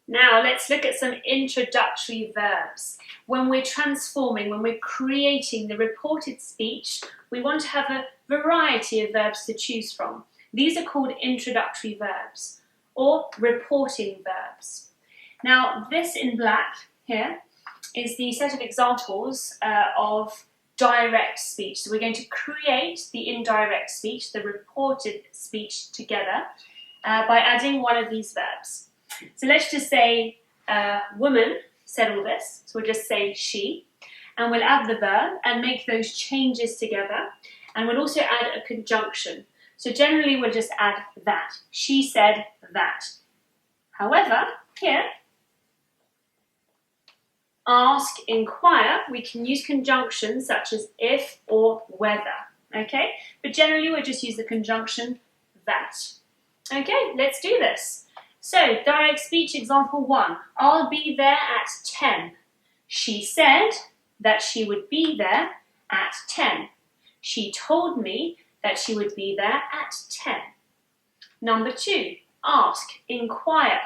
Now let's look at some introductory verbs. When we're transforming, when we're creating the reported speech, we want to have a variety of verbs to choose from. These are called introductory verbs or reporting verbs. Now this in black here is the set of examples of direct speech. So we're going to create the indirect speech, the reported speech together by adding one of these verbs. So let's just say woman said all this, so we'll just say she, and we'll add the verb and make those changes together, and we'll also add a conjunction. So generally we'll just add that. She said that. However, here, ask, inquire, we can use conjunctions such as if or whether, okay? But generally we'll just use the conjunction that. Okay, let's do this. So, direct speech example 1. I'll be there at 10. She said that she would be there at 10. She told me that she would be there at 10. Number 2. Ask, inquire.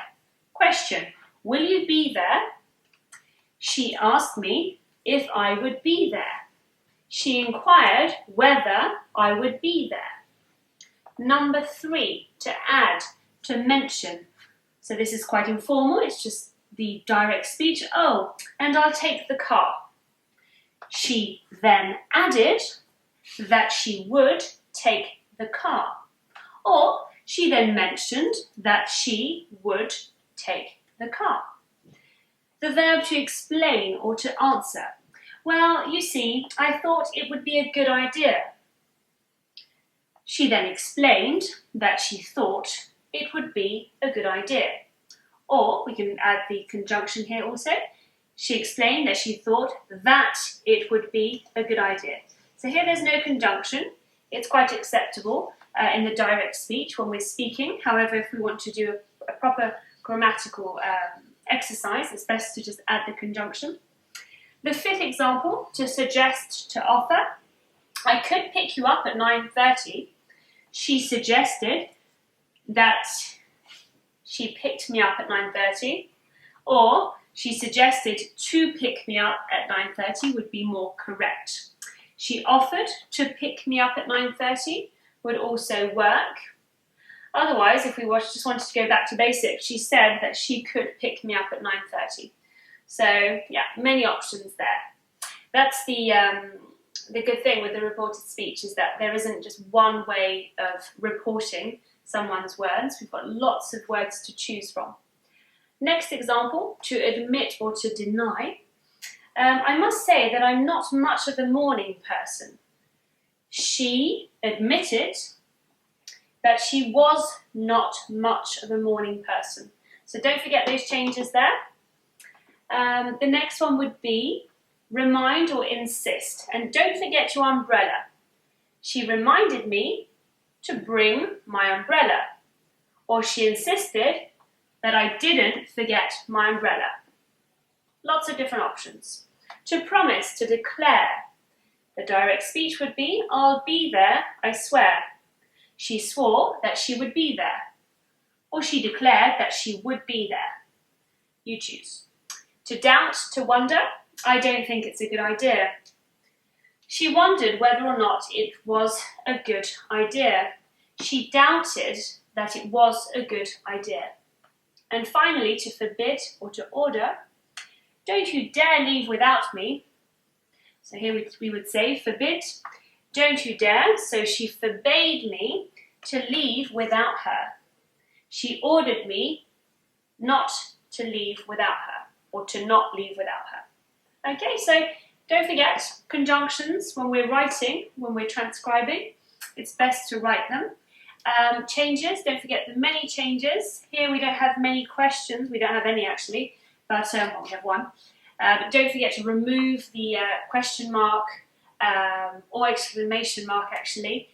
Question, will you be there? She asked me if I would be there. She inquired whether I would be there. Number 3. To add, to mention. So this is quite informal, it's just the direct speech. Oh, and I'll take the car. She then added that she would take the car. Or she then mentioned that she would take the car. The verb to explain or to answer. Well, you see, I thought it would be a good idea. She then explained that she thought it would be a good idea. Or we can add the conjunction here also. She explained that she thought that it would be a good idea. So here there's no conjunction. It's quite acceptable in the direct speech when we're speaking. However, if we want to do a proper grammatical exercise, it's best to just add the conjunction. The 5th example, to suggest, to offer. I could pick you up at 9:30. She suggested that she picked me up at 9:30, or she suggested to pick me up at 9:30 would be more correct. She offered to pick me up at 9:30 would also work. Otherwise, if we just wanted to go back to basics, she said that she could pick me up at 9:30. So yeah, many options there. That's the good thing with the reported speech is that there isn't just one way of reporting someone's words. We've got lots of words to choose from. Next example, to admit or to deny. I must say that I'm not much of a morning person. She admitted that she was not much of a morning person. So don't forget those changes there. The next one would be remind or insist. And don't forget your umbrella. She reminded me to bring my umbrella. Or she insisted that I didn't forget my umbrella. Lots of different options. To promise, to declare. The direct speech would be, I'll be there, I swear. She swore that she would be there. Or she declared that she would be there. You choose. To doubt, to wonder. I don't think it's a good idea. She wondered whether or not it was a good idea. She doubted that it was a good idea. And finally, to forbid or to order. Don't you dare leave without me. So here we would say forbid. Don't you dare. So she forbade me to leave without her. She ordered me not to leave without her, or to not leave without her. Okay, so don't forget conjunctions when we're writing, when we're transcribing. It's best to write them. Changes, don't forget the many changes. Here we don't have many questions, we don't have any actually, but well, we have one. But don't forget to remove the question mark or exclamation mark actually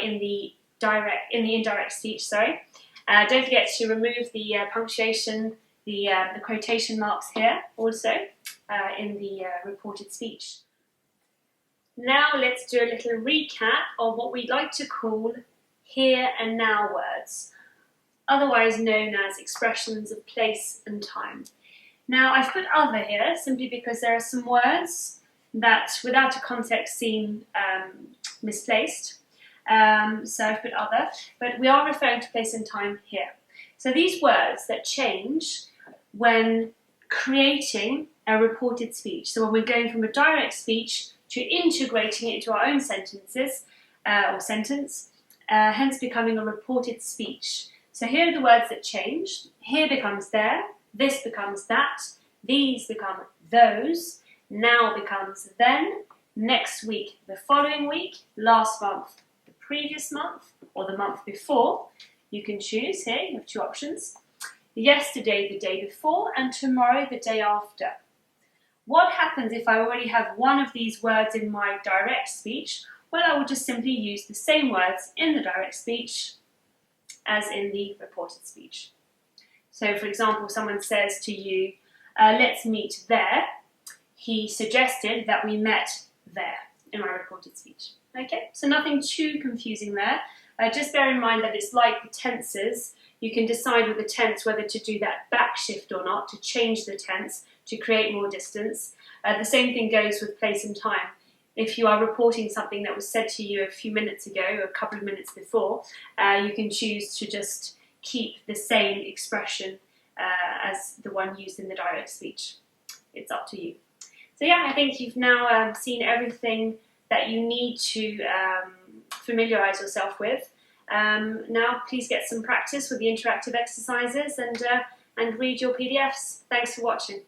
in the indirect speech, sorry. Don't forget to remove the punctuation, the quotation marks here also in the reported speech. Now let's do a little recap of what we like to call here and now words. otherwise known as expressions of place and time. Now, I've put other here simply because there are some words that without a context seem misplaced. So I've put other, but we are referring to place and time here. So these words that change when creating a reported speech. So when we're going from a direct speech to integrating it into our own sentences or sentence, hence becoming a reported speech. So here are the words that change. Here becomes there, this becomes that, these become those, now becomes then, next week, the following week, last month, the previous month, or the month before. You can choose here, you have two options. Yesterday, the day before, and tomorrow, the day after. What happens if I already have one of these words in my direct speech? Well, I will just simply use the same words in the direct speech as in the reported speech. So, for example, someone says to you, let's meet there. He suggested that we met there in my reported speech. Okay, so nothing too confusing there. Just bear in mind that it's like the tenses. You can decide with the tense whether to do that back shift or not, to change the tense, to create more distance. The same thing goes with place and time. If you are reporting something that was said to you a few minutes ago, or a couple of minutes before, you can choose to just keep the same expression as the one used in the direct speech. It's up to you. So yeah, I think you've now seen everything that you need to familiarise yourself with. Now please get some practice with the interactive exercises and read your PDFs. Thanks for watching.